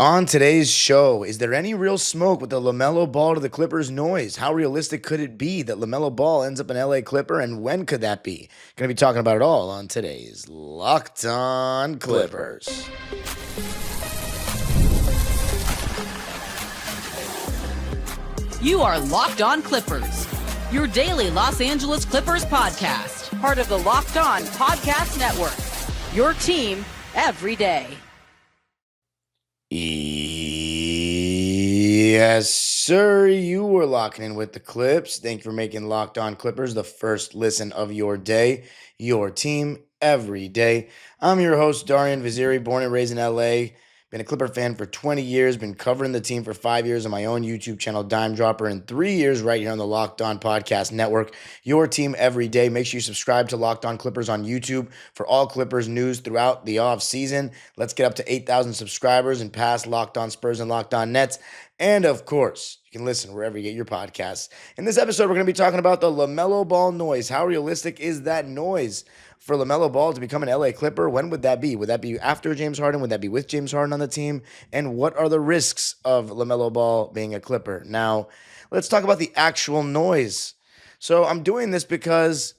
On today's show, is there any real smoke with the LaMelo Ball to the Clippers noise? How realistic could it be that LaMelo Ball ends up an LA Clipper, and when could that be? Going to be talking about it all on today's Locked On Clippers. You are Locked On Clippers, your daily Los Angeles Clippers podcast, part of the Locked On Podcast Network, your team every day. Yes, sir. You were locking in with the Clips. Thank you for making Locked On Clippers the first listen of your day, your team every day. I'm your host, Darian Vaziri, born and raised in LA. Been a Clipper fan for 20 years, been covering the team for 5 years on my own YouTube channel, Dime Dropper, and 3 years right here on the Locked On Podcast Network. Your team every day. Make sure you subscribe to Locked On Clippers on YouTube for all Clippers news throughout the offseason. Let's get up to 8,000 subscribers and pass Locked On Spurs and Locked On Nets. And of course, you can listen wherever you get your podcasts. In this episode, we're going to be talking about the LaMelo Ball noise. How realistic is that noise for LaMelo Ball to become an LA Clipper? When would that be? Would that be after James Harden? Would that be with James Harden on the team? And what are the risks of LaMelo Ball being a Clipper? Now, let's talk about the actual noise. So I'm doing this because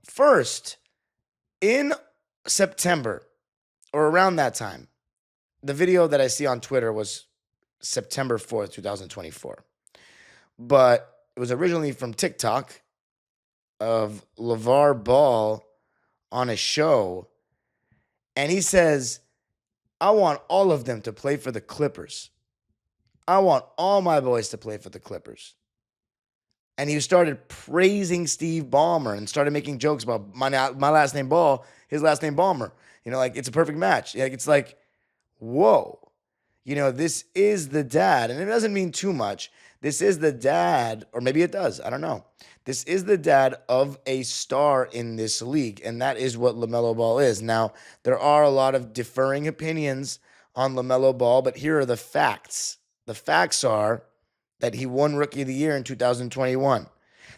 first, in September or around that time, the video that I see on Twitter was September 4th, 2024. But it was originally from TikTok of LeVar Ball on a show. And he says, I want all of them to play for the Clippers. I want all my boys to play for the Clippers. And he started praising Steve Ballmer and started making jokes about my last name Ball, his last name Ballmer. You know, like it's a perfect match. Like it's like, whoa. You know, this is the dad, and it doesn't mean too much. This is the dad, or maybe it does. I don't know. This is the dad of a star in this league, and that is what LaMelo Ball is. Now, there are a lot of differing opinions on LaMelo Ball, but here are the facts. The facts are that he won Rookie of the Year in 2021,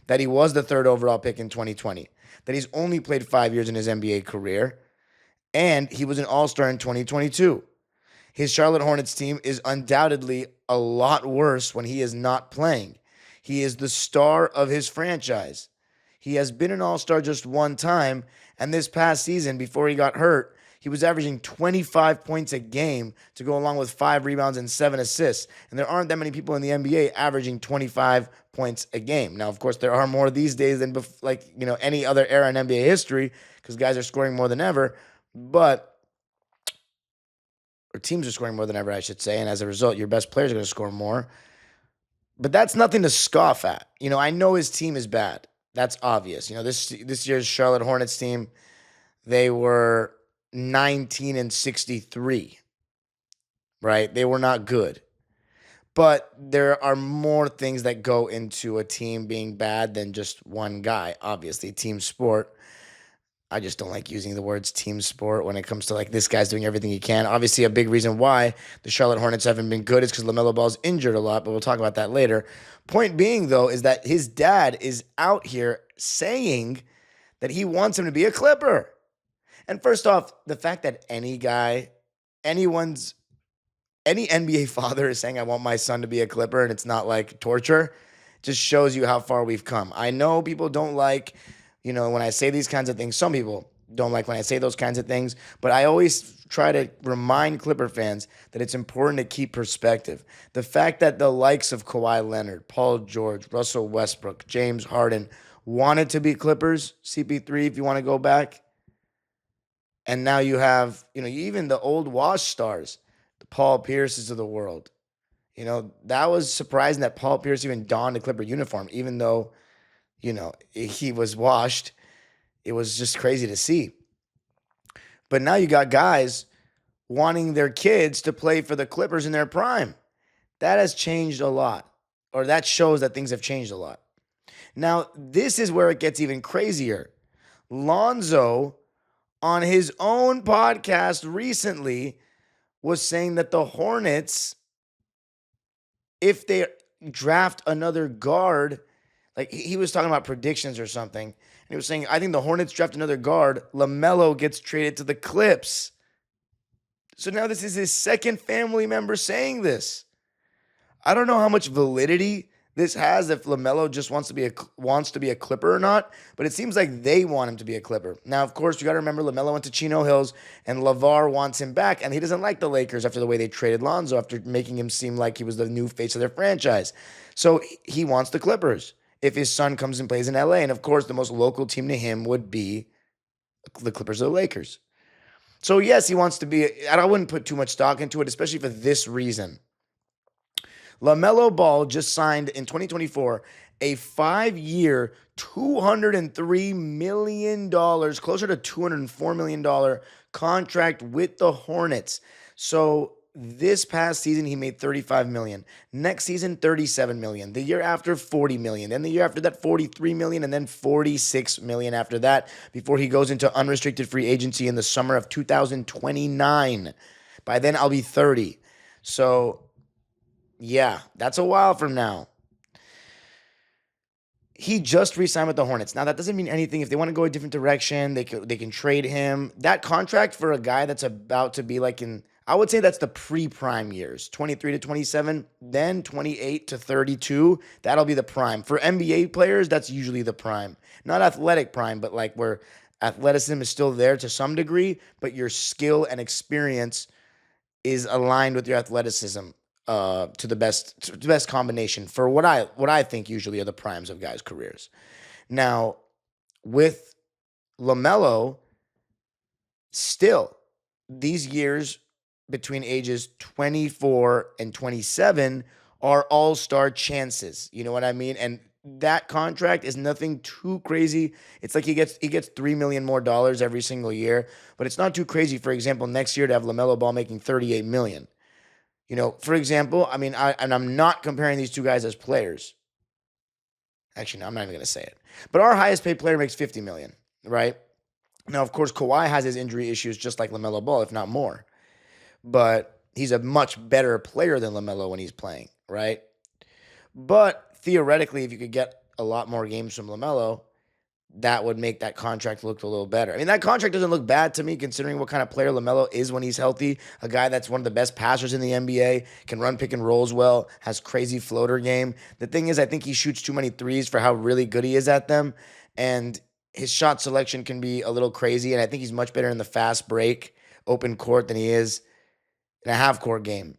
that he was the third overall pick in 2020, that he's only played 5 years in his NBA career, and he was an All-Star in 2022. His Charlotte Hornets team is undoubtedly a lot worse when he is not playing. He is the star of his franchise. He has been an All-Star just one time, and this past season, before he got hurt, he was averaging 25 points a game to go along with 5 rebounds and 7 assists. And there aren't that many people in the NBA averaging 25 points a game. Now, of course, there are more these days than any other era in NBA history because guys are scoring more than ever, or teams are scoring more than ever, I should say, and as a result, your best players are going to score more. But that's nothing to scoff at. You know, I know his team is bad. That's obvious. You know, this year's Charlotte Hornets team, they were 19-63, right? They were not good. But there are more things that go into a team being bad than just one guy. Obviously, team sport. I just don't like using the words team sport when it comes to like this guy's doing everything he can. Obviously, a big reason why the Charlotte Hornets haven't been good is because LaMelo Ball's injured a lot, but we'll talk about that later. Point being, though, is that his dad is out here saying that he wants him to be a Clipper. And first off, the fact that any NBA father is saying, I want my son to be a Clipper, and it's not like torture, just shows you how far we've come. I know people don't like, you know, when I say these kinds of things, some people don't like when I say those kinds of things, but I always try to remind Clipper fans that it's important to keep perspective. The fact that the likes of Kawhi Leonard, Paul George, Russell Westbrook, James Harden wanted to be Clippers, CP3 if you want to go back, and now you have, you know, even the old Wash stars, the Paul Pierces of the world. You know, that was surprising that Paul Pierce even donned a Clipper uniform, even though, you know, he was washed. It was just crazy to see. But now you got guys wanting their kids to play for the Clippers in their prime. That has changed a lot, or that shows that things have changed a lot. Now, this is where it gets even crazier. Lonzo, on his own podcast recently, was saying that the Hornets, if they draft another guard, like he was talking about predictions or something, and he was saying, I think the Hornets draft another guard, LaMelo gets traded to the Clips. So now this is his second family member saying this. I don't know how much validity this has if LaMelo just wants to be a Clipper or not, but it seems like they want him to be a Clipper. Now, of course, you got to remember LaMelo went to Chino Hills and LeVar wants him back, and he doesn't like the Lakers after the way they traded Lonzo, after making him seem like he was the new face of their franchise. So he wants the Clippers if his son comes and plays in LA. And of course, the most local team to him would be the Clippers or the Lakers. So yes, he wants to be, and I wouldn't put too much stock into it, especially for this reason. LaMelo Ball just signed in 2024 a 5-year, $203 million, closer to $204 million contract with the Hornets. So this past season, he made $35 million. Next season, $37 million. The year after, $40 million. Then the year after that, $43 million. And then $46 million after that before he goes into unrestricted free agency in the summer of 2029. By then, I'll be 30. So yeah, that's a while from now. He just re-signed with the Hornets. Now, that doesn't mean anything. If they want to go a different direction, they can trade him. That contract for a guy that's about to be like I would say that's the pre-prime years, 23 to 27, then 28 to 32. That'll be the prime. For NBA players, that's usually the prime. Not athletic prime, but like where athleticism is still there to some degree, but your skill and experience is aligned with your athleticism. To the best combination for what I think usually are the primes of guys' careers. Now, with LaMelo, still these years between ages 24 and 27 are all-star chances. You know what I mean? And that contract is nothing too crazy. It's like he gets $3 million more every single year, but it's not too crazy. For example, next year to have LaMelo Ball making $38 million. You know, for example, I mean, I'm not comparing these two guys as players. Actually, no, I'm not even going to say it. But our highest paid player makes $50 million, right? Now, of course, Kawhi has his injury issues just like LaMelo Ball, if not more. But he's a much better player than LaMelo when he's playing, right? But theoretically, if you could get a lot more games from LaMelo, that would make that contract look a little better. I mean, that contract doesn't look bad to me considering what kind of player LaMelo is when he's healthy. A guy that's one of the best passers in the NBA, can run pick and rolls well, has crazy floater game. The thing is, I think he shoots too many threes for how really good he is at them. And his shot selection can be a little crazy. And I think he's much better in the fast break, open court than he is in a half-court game.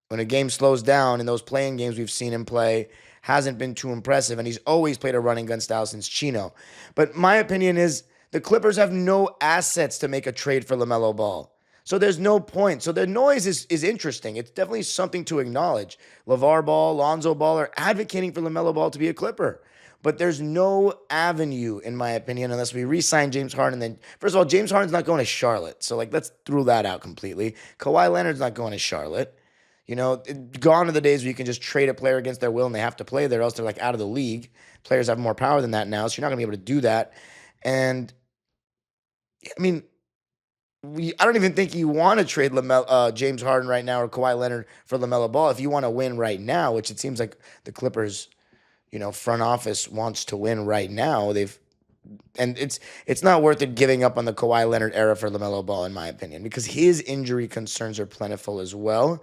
When a game slows down, in those playing games we've seen him play, hasn't been too impressive, and he's always played a running gun style since Chino. But my opinion is the Clippers have no assets to make a trade for LaMelo Ball. So there's no point. So the noise is interesting. It's definitely something to acknowledge. LeVar Ball, Lonzo Ball are advocating for LaMelo Ball to be a Clipper. But there's no avenue, in my opinion, unless we re-sign James Harden. Then, first of all, James Harden's not going to Charlotte. So, let's throw that out completely. Kawhi Leonard's not going to Charlotte. You know, gone are the days where you can just trade a player against their will and they have to play there, else they're out of the league. Players have more power than that now, so you're not going to be able to do that. And, I mean, I don't even think you want to trade James Harden right now or Kawhi Leonard for LaMelo Ball. If you want to win right now, which it seems like the Clippers, front office wants to win right now, it's not worth it giving up on the Kawhi Leonard era for LaMelo Ball, in my opinion, because his injury concerns are plentiful as well.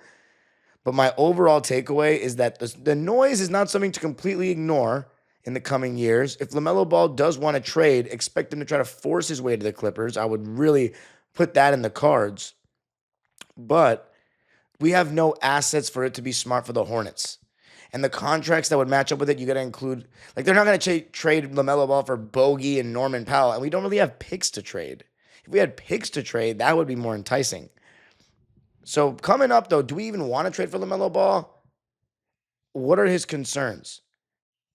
But my overall takeaway is that the noise is not something to completely ignore in the coming years. If LaMelo Ball does want to trade, expect him to try to force his way to the Clippers. I would really put that in the cards. But we have no assets for it to be smart for the Hornets. And the contracts that would match up with it, you got to include, they're not going to trade LaMelo Ball for Bogey and Norman Powell. And we don't really have picks to trade. If we had picks to trade, that would be more enticing. So coming up, though, do we even want to trade for LaMelo Ball? What are his concerns?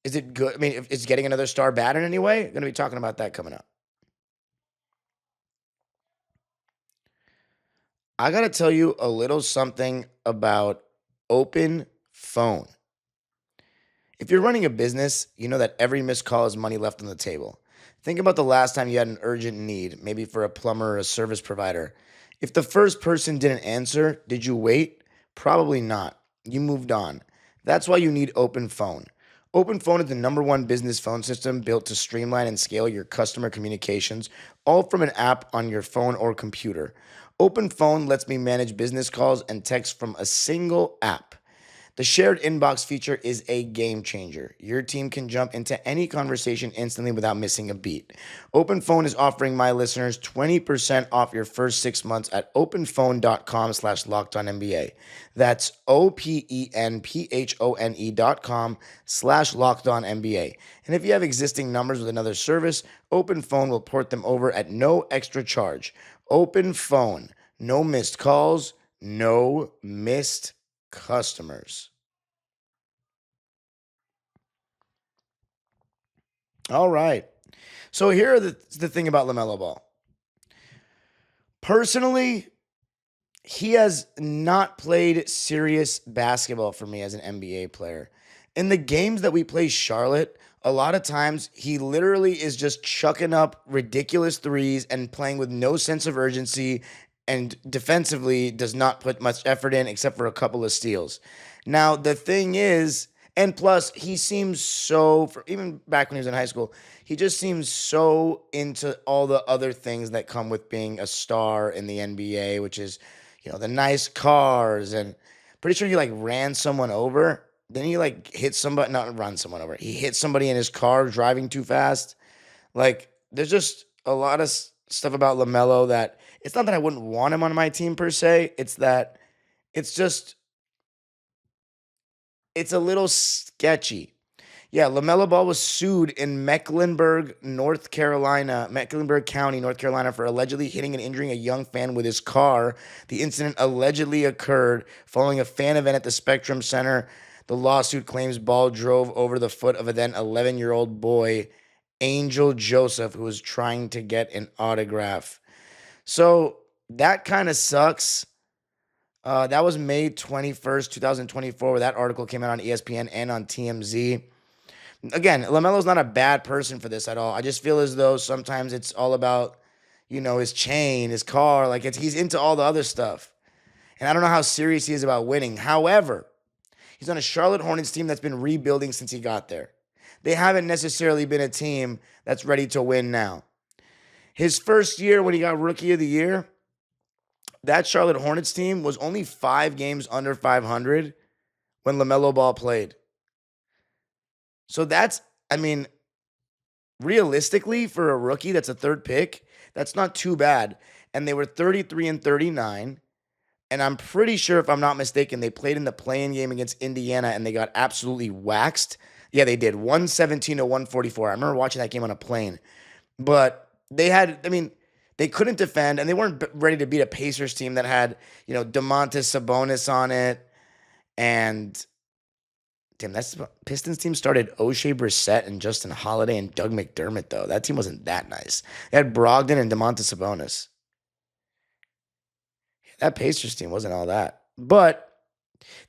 Is it good? I mean, is getting another star bad in any way? Going to be talking about that coming up. I got to tell you a little something about open phone. If you're running a business, you know that every missed call is money left on the table. Think about the last time you had an urgent need, maybe for a plumber or a service provider. If the first person didn't answer, did you wait? Probably not. You moved on. That's why you need Open Phone. Open Phone is the #1 business phone system built to streamline and scale your customer communications, all from an app on your phone or computer. Open Phone lets me manage business calls and texts from a single app. The shared inbox feature is a game changer. Your team can jump into any conversation instantly without missing a beat. Open Phone is offering my listeners 20% off your first 6 months at openphone.com/lockedonnba. That's openphone.com/lockedonnba. And if you have existing numbers with another service, Open Phone will port them over at no extra charge. Open Phone. No missed calls, no missed customers. All right. So here are the thing about LaMelo Ball. Personally, he has not played serious basketball for me as an NBA player. In the games that we play Charlotte, a lot of times he literally is just chucking up ridiculous threes and playing with no sense of urgency, and defensively does not put much effort in except for a couple of steals. Now, the thing is, and plus, he seems so, even back when he was in high school, he just seems so into all the other things that come with being a star in the NBA, which is, the nice cars. And pretty sure he like ran someone over. Then he like hit somebody, not run someone over. He hit somebody in his car driving too fast. Like, there's just a lot of stuff about LaMelo that it's not that I wouldn't want him on my team per se. It's that it's just, it's a little sketchy. Yeah, LaMelo Ball was sued in Mecklenburg County, North Carolina, for allegedly hitting and injuring a young fan with his car. The incident allegedly occurred following a fan event at the Spectrum Center. The lawsuit claims Ball drove over the foot of a then 11-year-old boy, Angel Joseph, who was trying to get an autograph. So that kind of sucks. That was May 21st, 2024, where that article came out on ESPN and on TMZ. Again, LaMelo's not a bad person for this at all. I just feel as though sometimes it's all about, his chain, his car. Like, he's into all the other stuff. And I don't know how serious he is about winning. However, he's on a Charlotte Hornets team that's been rebuilding since he got there. They haven't necessarily been a team that's ready to win now. His first year when he got Rookie of the Year, that Charlotte Hornets team was only 5 games under 500 when LaMelo Ball played. So that's, realistically, for a rookie that's a third pick, that's not too bad. And they were 33-39. And I'm pretty sure, if I'm not mistaken, they played in the play-in game against Indiana and they got absolutely waxed. Yeah, they did. 117-144. I remember watching that game on a plane. But they had, they couldn't defend, and they weren't ready to beat a Pacers team that had, Domantas Sabonis on it. And damn, that's Pistons team started O'Shea Brissett and Justin Holiday and Doug McDermott, though. That team wasn't that nice. They had Brogdon and Domantas Sabonis. That Pacers team wasn't all that. But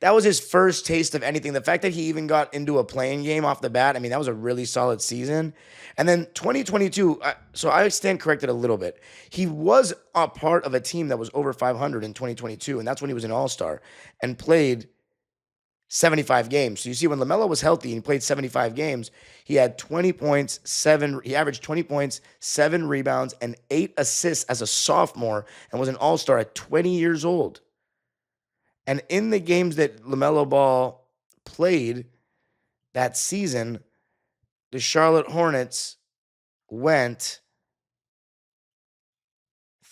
that was his first taste of anything. The fact that he even got into a playing game off the bat, that was a really solid season. And then 2022, so I stand corrected a little bit. He was a part of a team that was over 500 in 2022, and that's when he was an all-star and played 75 games. So you see, when LaMelo was healthy and he played 75 games, he had 20 points, he averaged 20 points, 7 rebounds, and 8 assists as a sophomore, and was an all-star at 20 years old. And in the games that LaMelo Ball played that season, the Charlotte Hornets went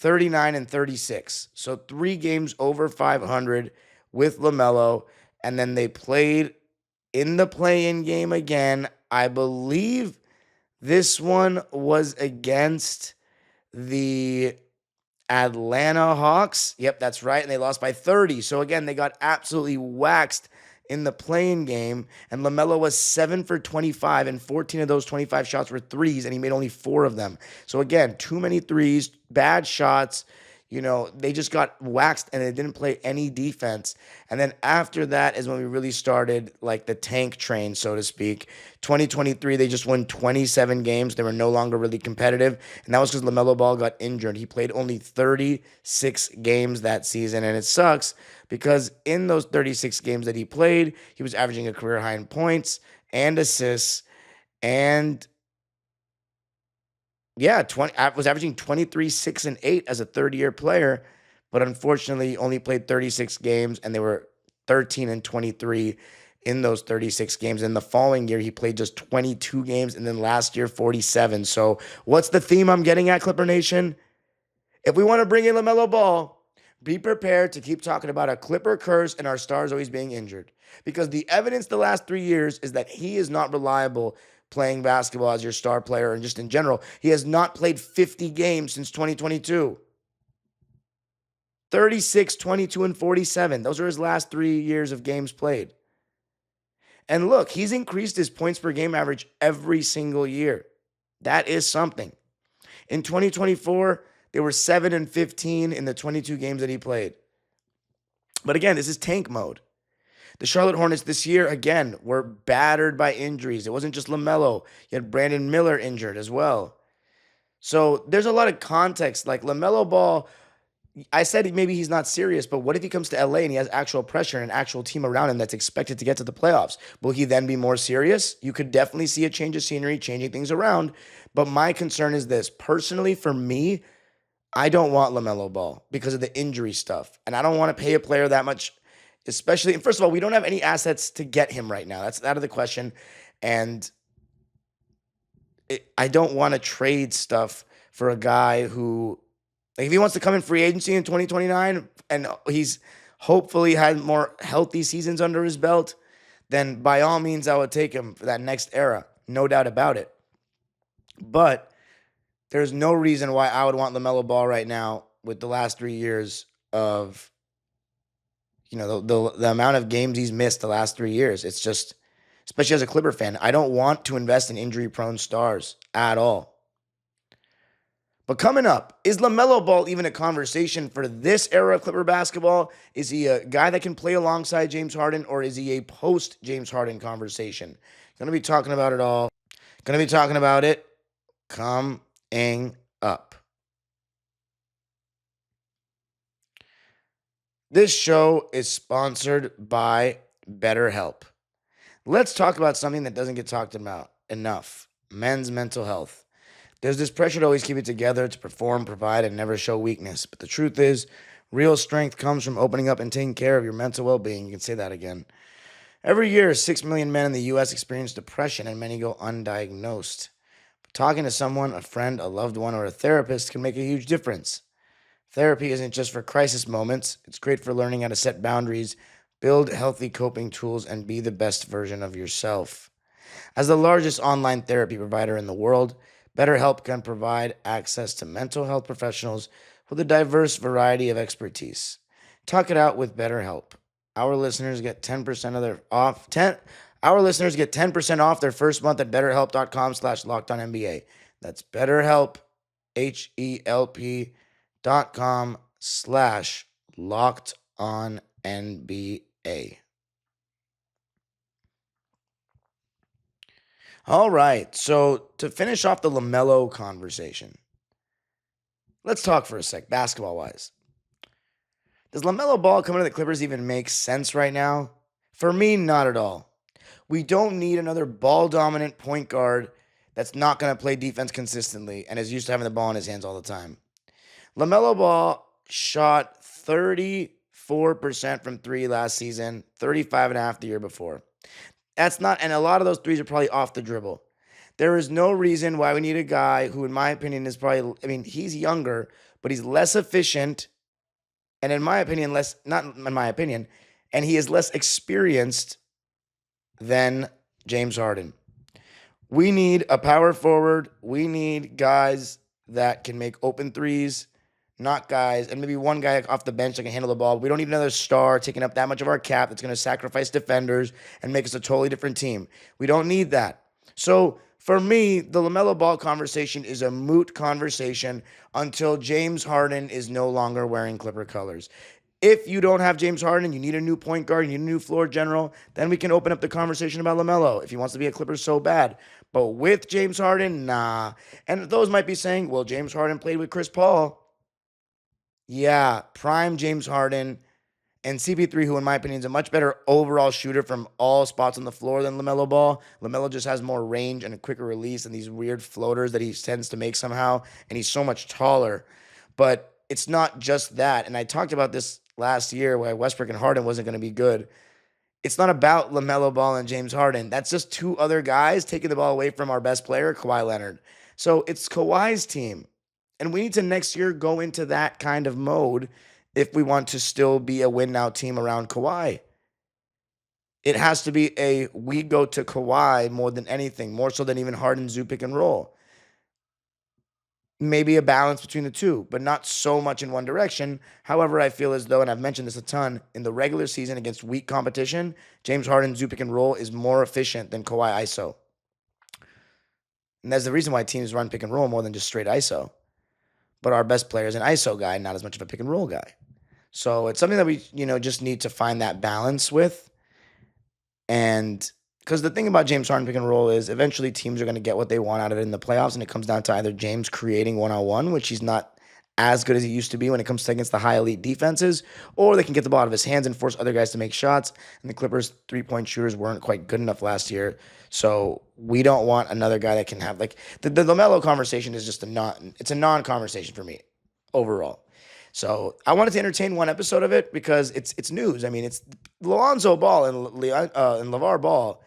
39-36. So 3 games over 500 with LaMelo. And then they played in the play-in game again. I believe this one was against the Atlanta Hawks. Yep, that's right. And they lost by 30. So again, they got absolutely waxed in the play-in game. And LaMelo was 7 for 25, and 14 of those 25 shots were threes, and he made only 4 of them. So again, too many threes, bad shots. They just got waxed and they didn't play any defense. And then after that is when we really started like the tank train, so to speak. 2023, they just won 27 games. They were no longer really competitive. And that was because LaMelo Ball got injured. He played only 36 games that season. And it sucks because in those 36 games that he played, he was averaging a career high in points and assists, and was averaging 23, 6, and 8 as a third-year player. but unfortunately only played 36 games, and they were 13-23 in those 36 games. And the following year, he played just 22 games, and then last year, 47. So what's the theme I'm getting at, Clipper Nation? If we want to bring in LaMelo Ball, be prepared to keep talking about a Clipper curse and our stars always being injured. Because the evidence the last 3 years is that he is not reliable playing basketball as your star player, and just in general. He has not played 50 games since 2022. 36, 22, and 47. Those are his last 3 years of games played. And look, he's increased his points per game average every single year. That is something. In 2024, they were 7-15 in the 22 games that he played. But again, this is tank mode. The Charlotte Hornets this year, again, were battered by injuries. It wasn't just LaMelo. You had Brandon Miller injured as well. So there's a lot of context. Like LaMelo Ball, I said maybe he's not serious, but what if he comes to LA and he has actual pressure and an actual team around him that's expected to get to the playoffs? Will he then be more serious? You could definitely see a change of scenery, changing things around. But my concern is this. Personally, for me, I don't want LaMelo Ball because of the injury stuff. And I don't want to pay a player that much, especially, and first of all, we don't have any assets to get him right now. That's out of the question. And I don't want to trade stuff for a guy who, like, if he wants to come in free agency in 2029 and he's hopefully had more healthy seasons under his belt, then by all means, I would take him for that next era. No doubt about it. But there's no reason why I would want LaMelo Ball right now with the last 3 years of, the amount of games he's missed the last 3 years. It's just, especially as a Clipper fan, I don't want to invest in injury-prone stars at all. But coming up, is LaMelo Ball even a conversation for this era of Clipper basketball? Is he a guy that can play alongside James Harden, or is he a post-James Harden conversation? Going to be talking about it all. Going to be talking about it coming up. This show is sponsored by BetterHelp. Let's talk about something that doesn't get talked about enough: men's mental health. There's this pressure to always keep it together, to perform, provide, and never show weakness. But the truth is, real strength comes from opening up and taking care of your mental well-being. You can say that again. Every year, 6 million men in the U.S. experience depression, and many go undiagnosed. But talking to someone, a friend, a loved one, or a therapist can make a huge difference. Therapy isn't just for crisis moments. It's great for learning how to set boundaries, build healthy coping tools, and be the best version of yourself. As the largest online therapy provider in the world, BetterHelp can provide access to mental health professionals with a diverse variety of expertise. Talk it out with BetterHelp. Our listeners get 10% off their first month at BetterHelp.com/LockedOnNBA. That's BetterHelp, HELP.com/LockedOnNBA. All right, so to finish off the LaMelo conversation, let's talk for a sec, basketball-wise. Does LaMelo Ball coming to the Clippers even make sense right now? For me, not at all. We don't need another ball-dominant point guard that's not going to play defense consistently and is used to having the ball in his hands all the time. LaMelo Ball shot 34% from three last season, 35.5% the year before. That's not, and a lot of those threes are probably off the dribble. There is no reason why we need a guy who, in my opinion, is probably, he's younger, but he's less efficient, and in my opinion, and he is less experienced than James Harden. We need a power forward. We need guys that can make open threes, not guys, and maybe one guy off the bench that can handle the ball. We don't need another star taking up that much of our cap that's going to sacrifice defenders and make us a totally different team. We don't need that. So for me, the LaMelo Ball conversation is a moot conversation until James Harden is no longer wearing Clipper colors. If you don't have James Harden, you need a new point guard, you need a new floor general, then we can open up the conversation about LaMelo if he wants to be a Clipper so bad. But with James Harden, nah. And those might be saying, well, James Harden played with Chris Paul. Yeah, prime James Harden and CP3, who in my opinion is a much better overall shooter from all spots on the floor than LaMelo Ball. LaMelo just has more range and a quicker release and these weird floaters that he tends to make somehow, and he's so much taller. But it's not just that. And I talked about this last year where Westbrook and Harden wasn't going to be good. It's not about LaMelo Ball and James Harden. That's just two other guys taking the ball away from our best player, Kawhi Leonard. So it's Kawhi's team. And we need to next year go into that kind of mode if we want to still be a win now team around Kawhi. It has to be we go to Kawhi more than anything, more so than even Harden, Zoo, pick and roll. Maybe a balance between the two, but not so much in one direction. However, I feel as though, and I've mentioned this a ton, in the regular season against weak competition, James Harden, Zoo, pick and roll is more efficient than Kawhi ISO. And that's the reason why teams run pick and roll more than just straight ISO. But our best player is an ISO guy, not as much of a pick and roll guy. So it's something that we, just need to find that balance with. And because the thing about James Harden pick and roll is eventually teams are going to get what they want out of it in the playoffs, and it comes down to either James creating one-on-one, which he's not as good as he used to be when it comes to against the high elite defenses, or they can get the ball out of his hands and force other guys to make shots. And the Clippers' three-point shooters weren't quite good enough last year, so we don't want another guy that can have the LaMelo conversation is just it's a non-conversation for me overall. So I wanted to entertain one episode of it because it's news. I mean, it's Lonzo Ball and LeVar Ball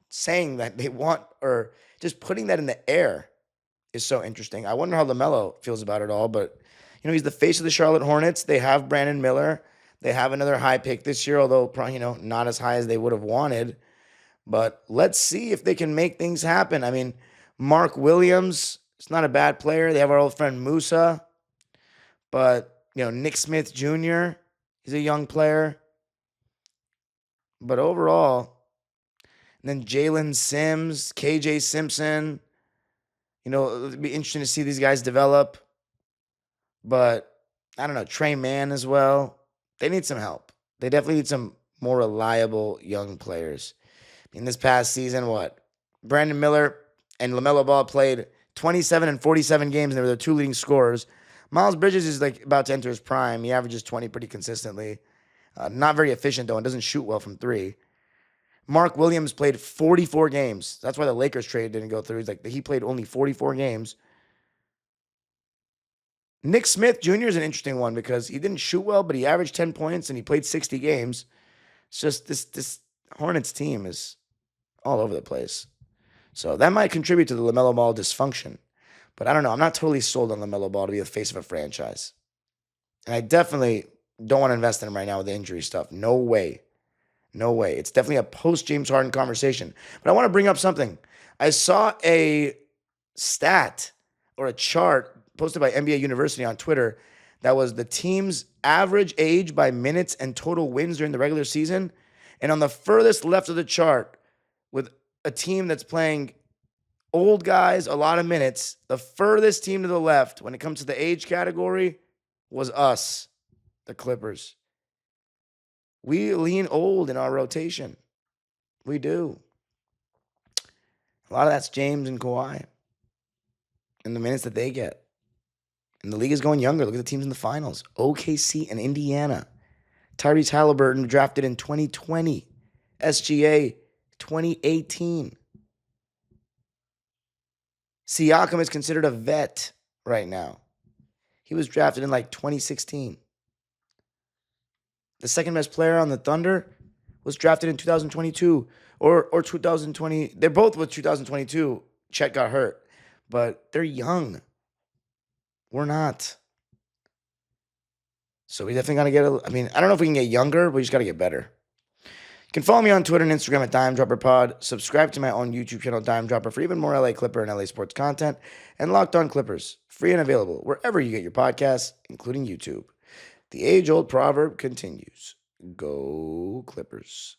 saying that they want, or just putting that in the air is so interesting. I wonder how LaMelo feels about it all, but he's the face of the Charlotte Hornets. They have Brandon Miller. They have another high pick this year, although probably, not as high as they would have wanted. But let's see if they can make things happen. I mean, Mark Williams is not a bad player. They have our old friend Musa, but Nick Smith Jr., he's a young player. But overall, and then Jalen Sims, KJ Simpson, it'll be interesting to see these guys develop. But I don't know, Trey Mann as well. They need some help. They definitely need some more reliable young players. In this past season, Brandon Miller and LaMelo Ball played 27 and 47 games, and they were the two leading scorers. Miles Bridges is about to enter his prime. He averages 20 pretty consistently. Not very efficient, though, and doesn't shoot well from three. Mark Williams played 44 games. That's why the Lakers trade didn't go through. He played only 44 games. Nick Smith Jr. is an interesting one because he didn't shoot well, but he averaged 10 points and he played 60 games. It's just this Hornets team is all over the place. So that might contribute to the LaMelo Ball dysfunction. But I don't know. I'm not totally sold on LaMelo Ball to be the face of a franchise. And I definitely don't want to invest in him right now with the injury stuff. No way. No way. It's definitely a post-James Harden conversation. But I want to bring up something. I saw a stat or a chart posted by NBA University on Twitter that was the team's average age by minutes and total wins during the regular season. And on the furthest left of the chart, with a team that's playing old guys, a lot of minutes, the furthest team to the left when it comes to the age category was us, the Clippers. We lean old in our rotation. We do. A lot of that's James and Kawhi and the minutes that they get. And the league is going younger. Look at the teams in the finals. OKC and Indiana. Tyrese Halliburton drafted in 2020. SGA 2018. Siakam is considered a vet right now. He was drafted in 2016. The second best player on the Thunder was drafted in 2022 or 2020. They're both with 2022. Chet got hurt, but they're young. We're not. So we definitely got to get I don't know if we can get younger, but we just got to get better. You can follow me on Twitter and Instagram at DimeDropperPod. Subscribe to my own YouTube channel, Dime Dropper, for even more LA Clipper and LA sports content. And Locked On Clippers, free and available wherever you get your podcasts, including YouTube. The age-old proverb continues. Go Clippers.